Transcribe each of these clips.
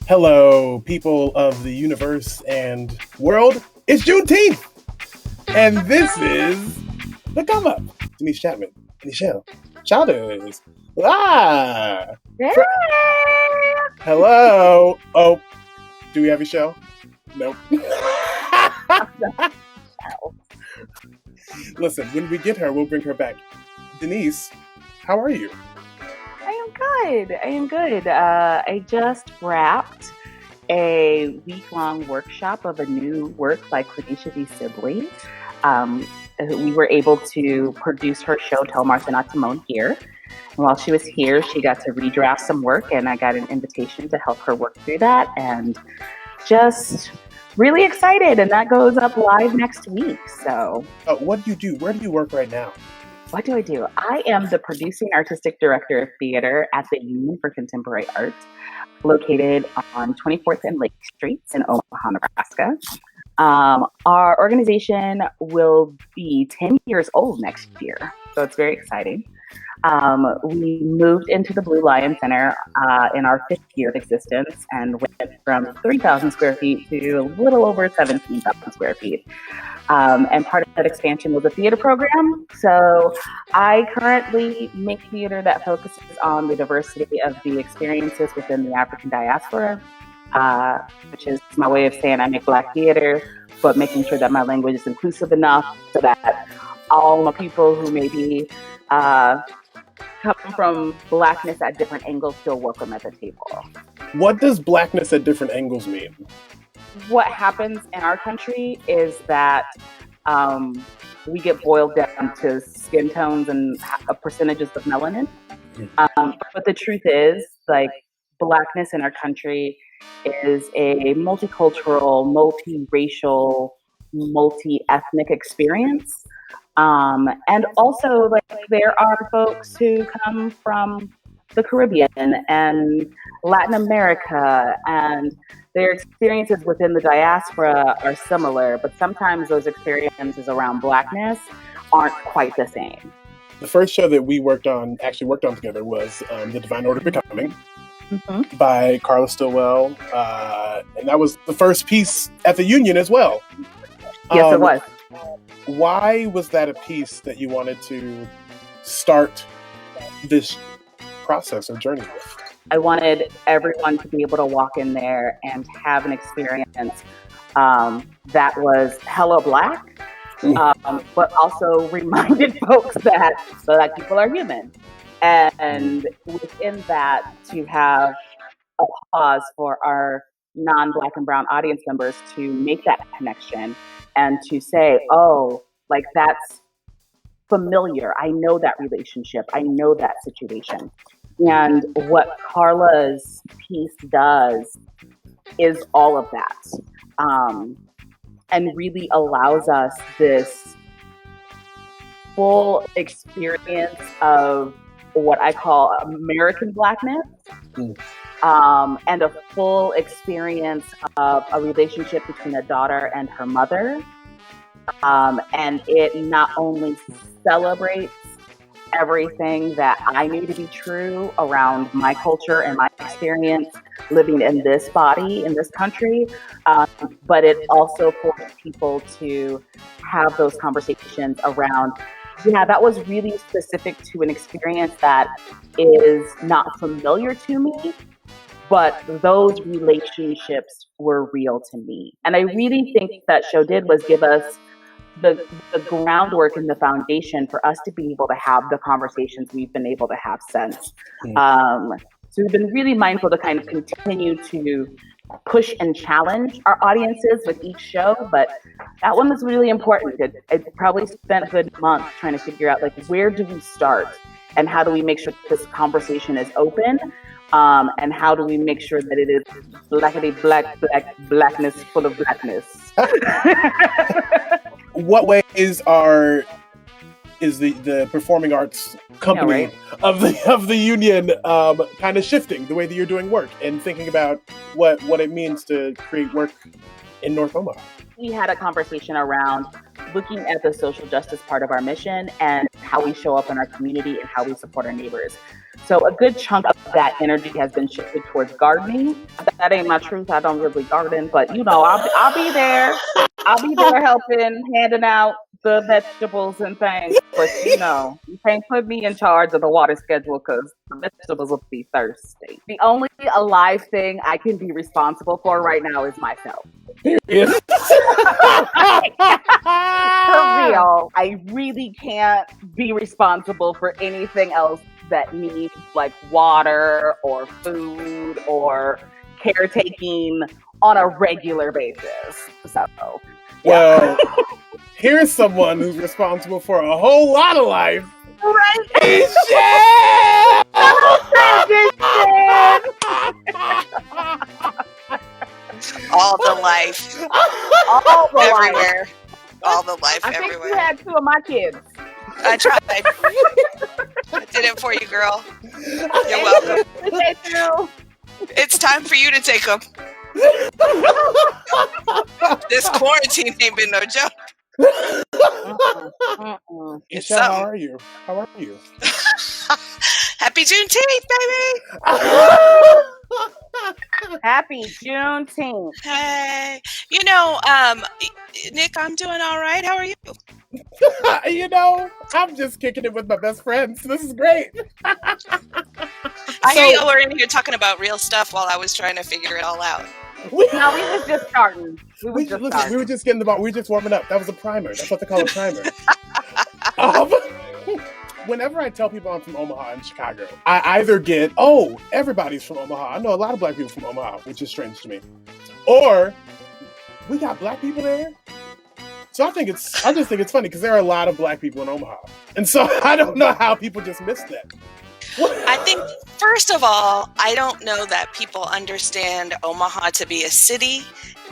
Hello, people of the universe and world. It's Juneteenth, and this is the come up. Denise Chapman Echelle Childers. Yeah. Hello. Oh, do we have Echelle? Nope. Listen, when we get her, we'll bring her back. Denise, how are you? I am good. I just wrapped a week-long workshop of a new work by Quenisha D. Sibley. We were able to produce her show, Tell Martha Not to Moan, here. And while she was here, she got to redraft some work, and I got an invitation to help her work through that. And just really excited. And that goes up live next week. So, what do you do? Where do you work right now? What do? I am the producing artistic director of theater at the Union for Contemporary Art, located on 24th and Lake Streets in Omaha, Nebraska. Our organization will be 10 years old next year, so it's very exciting. We moved into the Blue Lion Center in our 5th year of existence and went from 3,000 square feet to a little over 17,000 square feet. And part of that expansion was a theater program. So I currently make theater that focuses on the diversity of the experiences within the African diaspora, which is my way of saying I make Black theater, but making sure that my language is inclusive enough so that all the people who maybe come from Blackness at different angles feel welcome at the table. What does Blackness at different angles mean? What happens in our country is that we get boiled down to skin tones and percentages of melanin. But the truth is, like, Blackness in our country is a multicultural, multiracial, multi-ethnic experience. And also, like, there are folks who come from the Caribbean and Latin America, and their experiences within the diaspora are similar, but sometimes those experiences around Blackness aren't quite the same. The first show that we worked on together was The Divine Order Becoming by Carla Stillwell, and that was the first piece at the Union as well. Yes, it was. Why was that a piece that you wanted to start this process or journey with? I wanted everyone to be able to walk in there and have an experience that was hella Black, but also reminded folks that Black people are human. And within that, to have a pause for our non-Black and brown audience members to make that connection and to say, oh, like, that's familiar. I know that relationship. I know that situation. And what Carla's piece does is all of that, and really allows us this full experience of what I call American Blackness, and a full experience of a relationship between a daughter and her mother. And it not only celebrates everything that I knew to be true around my culture and my experience living in this body, in this country, but it also forced people to have those conversations around, yeah, that was really specific to an experience that is not familiar to me, but those relationships were real to me. And I really think that show did was give us the groundwork and the foundation for us to be able to have the conversations we've been able to have since. So we've been really mindful to kind of continue to push and challenge our audiences with each show, but that one was really important. I probably spent a good month trying to figure out, like, where do we start and how do we make sure this conversation is open, and how do we make sure that it is blackness full of Blackness. What ways is the performing arts company of the Union kind of shifting the way that you're doing work and thinking about what it means to create work in North Omaha? We had a conversation around looking at the social justice part of our mission and how we show up in our community and how we support our neighbors. So a good chunk of that energy has been shifted towards gardening. That ain't my truth. I don't really garden, but I'll be there. I'll be there helping, handing out the vegetables and things. But you can't put me in charge of the water schedule because the vegetables will be thirsty. The only alive thing I can be responsible for right now is myself. Yes. For real, I really can't be responsible for anything else that needs like water or food or caretaking on a regular basis. So, well, here's someone who's responsible for a whole lot of life. Right? All the life. All the everywhere. Life. All the life I everywhere. think you had 2 of my kids. I tried. I did it for you, girl. You're welcome. Thank you. It's time for you to take them. This quarantine ain't been no joke. It's how are you? How are you? Happy Juneteenth, baby! Happy Juneteenth. Hey, Nick, I'm doing all right. How are you? I'm just kicking it with my best friends. This is great. I hear y'all were in here talking about real stuff while I was trying to figure it all out. We was just starting. We were just getting we were just warming up. That was a primer. That's what they call a primer. Whenever I tell people I'm from Omaha and Chicago, I either get, everybody's from Omaha. I know a lot of black people from Omaha, which is strange to me. Or, we got black people there? So I just think it's funny because there are a lot of black people in Omaha. And so I don't know how people just miss that. I think, first of all, I don't know that people understand Omaha to be a city.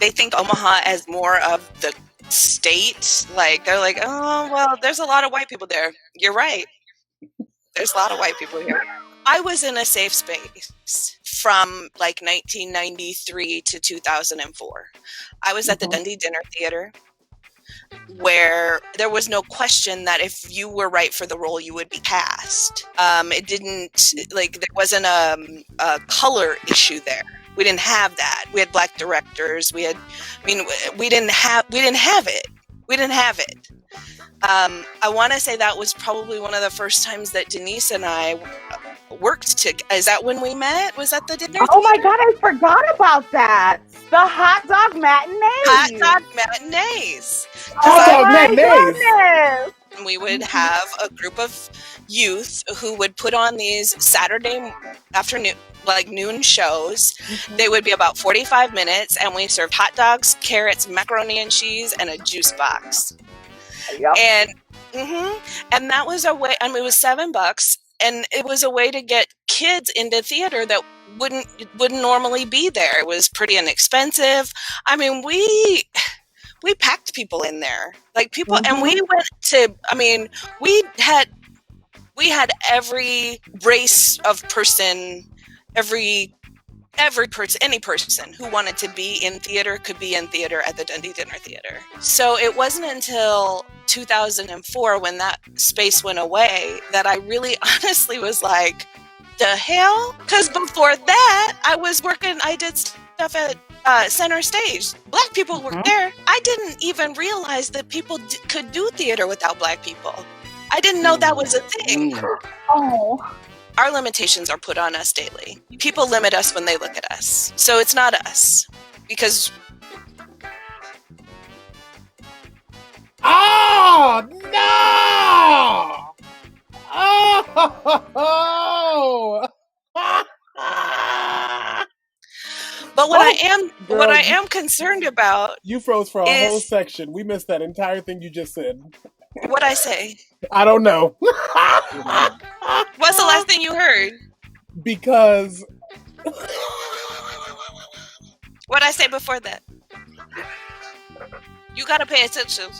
They think Omaha as more of the state. Like, they're like, oh, well, there's a lot of white people there. You're right. There's a lot of white people here. I was in a safe space from like 1993 to 2004. I was at the Dundee Dinner Theater, where there was no question that if you were right for the role, you would be cast. It didn't, there wasn't a color issue there. We didn't have that. We had black directors. We didn't have it. I want to say that was probably one of the first times that Denise and I worked together. Is that when we met? Was that the dinner? Oh my God, I forgot about that. The hot dog matinees. We would have a group of youth who would put on these Saturday afternoon, noon shows. They would be about 45 minutes, and we served hot dogs, carrots, macaroni and cheese, and a juice box. Yep. And that was a way. It was $7, and it was a way to get kids into theater that wouldn't normally be there. It was pretty inexpensive. We packed people in there, and we went to. We had every race of person, every person, any person who wanted to be in theater could be in theater at the Dundee Dinner Theater. So it wasn't until 2004 when that space went away that I really honestly was like, the hell? Because before that, I did stuff at Center Stage. Black people were there. I didn't even realize that people could do theater without black people. I didn't know that was a thing. Oh. Our limitations are put on us daily. People limit us when they look at us. So it's not us. Because... Oh, no! Oh! But what I am concerned about... You froze for a whole section. We missed that entire thing you just said. What'd I say? I don't know. What's the last thing you heard? Because... What'd I say before that? You gotta pay attention.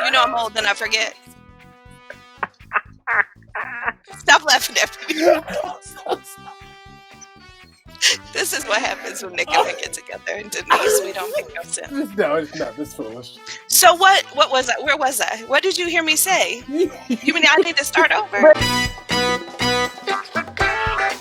You know I'm old and I forget. Stop laughing at me. This is what happens when Nick and I get together. And Denise, we don't make no sense. No, it's not. It's foolish. So what was I? Where was I? What did you hear me say? You mean I need to start over?